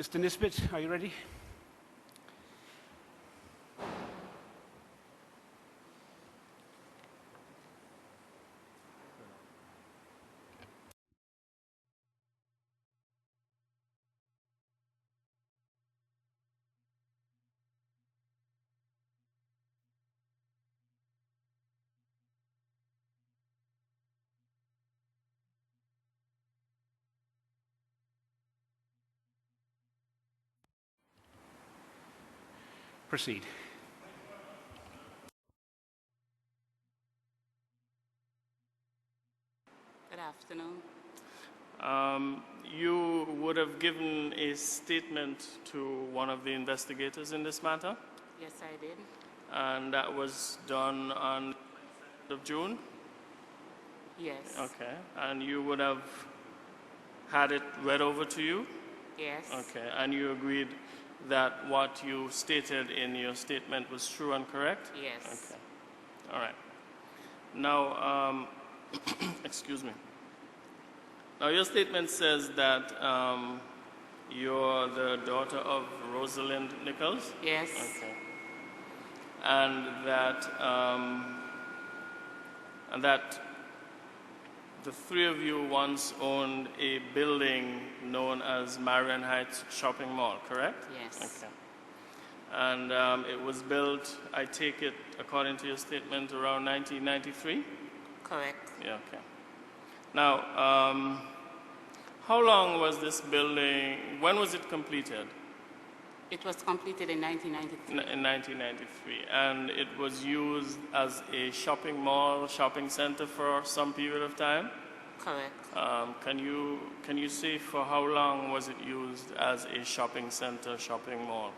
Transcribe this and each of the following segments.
Mr. Nisbet, are you ready? Proceed. Good afternoon. You would have given a statement to one of the investigators in this matter? Yes, I did. And that was done on the 2nd of June? Yes. Okay. And you would have had it read over to you? Yes. Okay. And you agreed that what you stated in your statement was true and correct? Yes. Okay. All right. Now, excuse me. Now, your statement says that you're the daughter of Rosalind Nichols? Yes. Okay. And that the three of you once owned a building known as Marion Heights Shopping Mall, correct? Yes. Okay. And it was built, I take it, according to your statement, around 1993? Correct. Yeah, okay. Now, how long was this building, when was it completed? It was completed in 1993. In 1993. And it was used as a shopping mall, shopping center for some period of time? Correct. Can you say for how long was it used as a shopping center, shopping mall?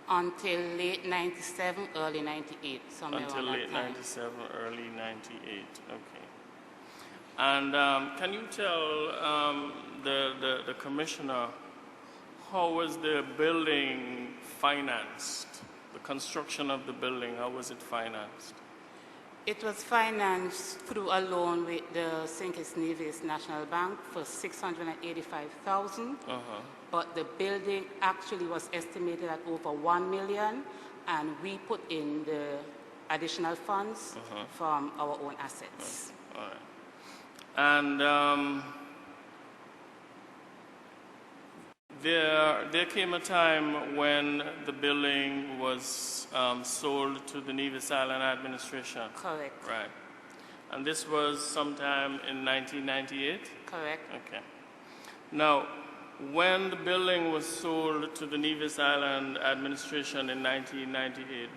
Until late 97, early 98, somewhere Until around late that time. 97, early 98. Okay. And can you tell the commissioner how was the building financed? The construction of the building, how was it financed? It was financed through a loan with the St. Kitts Nevis National Bank for $685,000. But the building actually was estimated at over $1 million, and we put in the additional funds from our own assets. All right. And there came a time when the building was sold to the Nevis Island administration. Correct. Right. And this was sometime in 1998? Correct. Okay. Now, when the building was sold to the Nevis Island administration in 1998,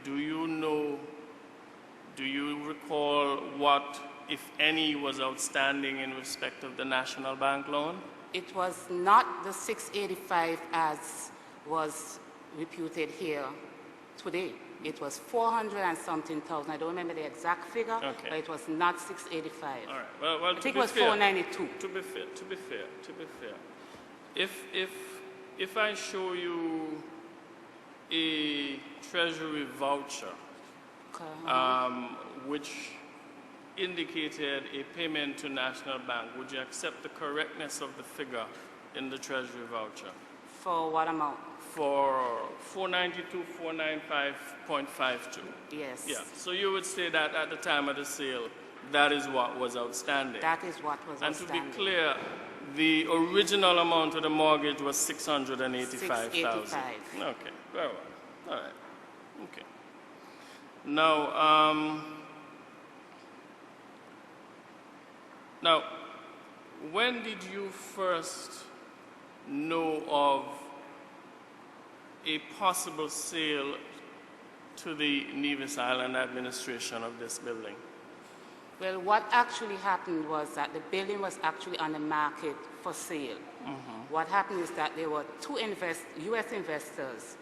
do you recall what, if any, was outstanding in respect of the National Bank loan? It was not the 685 as was reputed here today. It was 400 and something thousand. I don't remember the exact figure, okay. But it was not 685. All right. Well, I think it was 492. To be fair. If I show you a treasury voucher, which indicated a payment to National Bank, would you accept the correctness of the figure in the treasury voucher? For what amount? For 492,495.52. Yes. Yeah. So you would say that at the time of the sale, that is what was outstanding. That is what was outstanding. And to be clear, the original amount of the mortgage was $685,000. Okay. Very well. All right. Okay. Now, when did you first know of a possible sale to the Nevis Island administration of this building? Well, what actually happened was that the building was actually on the market for sale. What happened is that there were two U.S. investors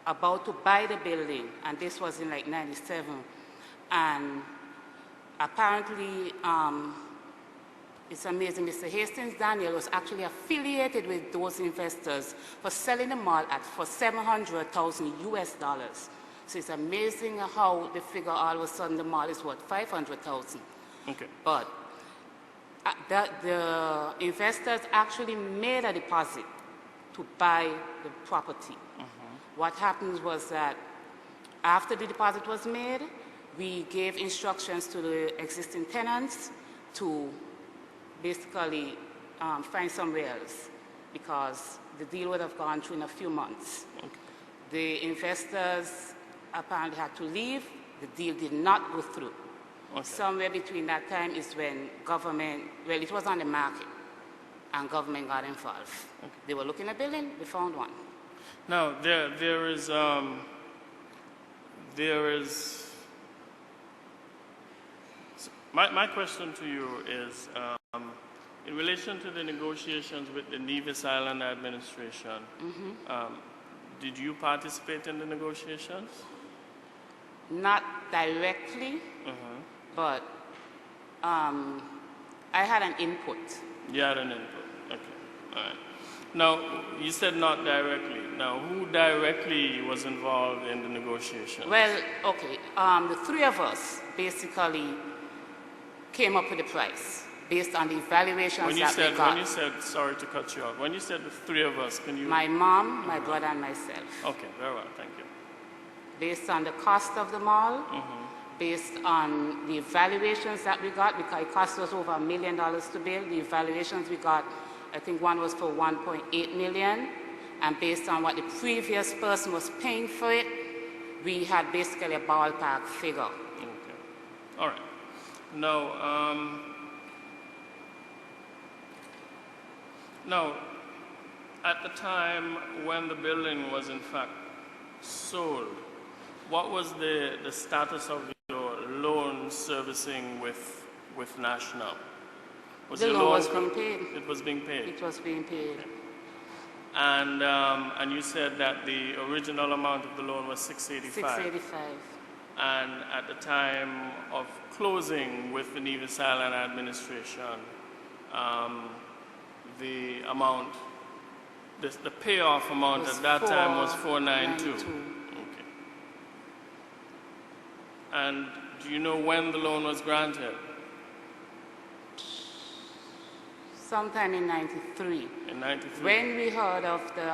about to buy the building, and this was in like 97. And apparently, it's amazing, Mr. Hastings Daniel was actually affiliated with those investors for selling the mall for $700,000 US. So it's amazing how the figure all of a sudden the mall is worth $500,000. Okay. But the investors actually made a deposit to buy the property. What happened was that after the deposit was made, we gave instructions to the existing tenants to basically find somewhere else because the deal would have gone through in a few months. Okay. The investors apparently had to leave. The deal did not go through. Okay. Somewhere between that time is when government, well, it was on the market, and government got involved. Okay. They were looking at building, they found one. Now, there is my question to you is, in relation to the negotiations with the Nevis Island administration, did you participate in the negotiations? Not directly, but I had an input. You had an input. Okay. All right. Now, you said not directly. Now, who directly was involved in the negotiations? Well, okay, the three of us basically came up with the price based on the evaluations we got. When you said, sorry to cut you off, when you said the three of us, can you? My mom, my brother, and myself. Okay, very well, thank you. Based on the cost of the mall, based on the evaluations that we got, because it cost us over $1 million to build. The evaluations we got, I think one was for $1.8 million, and based on what the previous person was paying for it, we had basically a ballpark figure. Okay, all right. Now, at the time when the building was in fact sold, what was the status of your loan servicing with National? The loan was being paid. It was being paid? It was being paid. And you said that the original amount of the loan was $685. $685. And at the time of closing with the Nevis Island administration, the amount, the payoff amount at that time was $492. Okay. And do you know when the loan was granted? Sometime in '93. In '93. When we heard of the,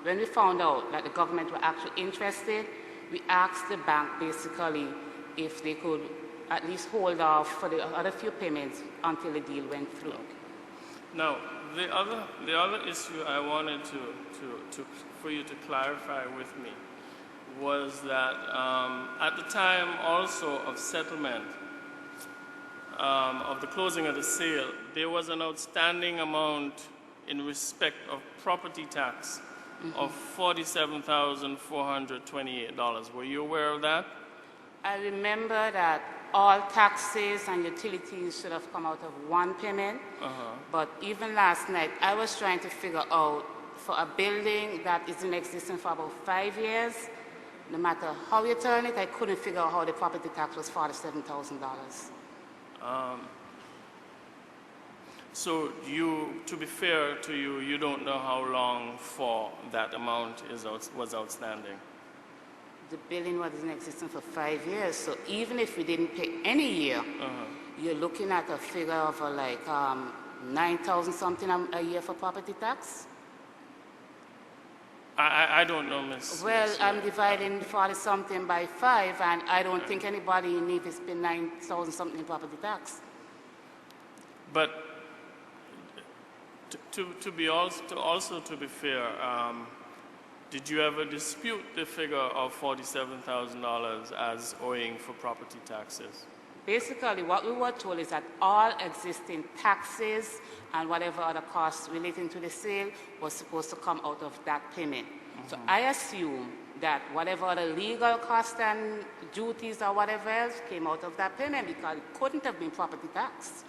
when we found out that the government were actually interested, we asked the bank basically if they could at least hold off for the other few payments until the deal went through. Okay. Now, the other issue I wanted for you to clarify with me was that at the time also of settlement, of the closing of the sale, there was an outstanding amount in respect of property tax of $47,428. Were you aware of that? I remember that all taxes and utilities should have come out of one payment, but even last night I was trying to figure out for a building that is in existence for about 5 years, no matter how you turn it, I couldn't figure out how the property tax was $47,000. So to be fair to you, you don't know how long for that amount was outstanding? The building was in existence for 5 years, so even if we didn't pay any year, you're looking at a figure of like 9,000 something a year for property tax. I don't know, Miss. Well, I'm dividing 40 something by 5, and I don't think anybody in Nevis paid 9,000 something in property tax. But to be fair, did you ever dispute the figure of $47,000 as owing for property taxes? Basically, what we were told is that all existing taxes and whatever other costs relating to the sale was supposed to come out of that payment. So I assume that whatever other legal costs and duties or whatever else came out of that payment because it couldn't have been property tax.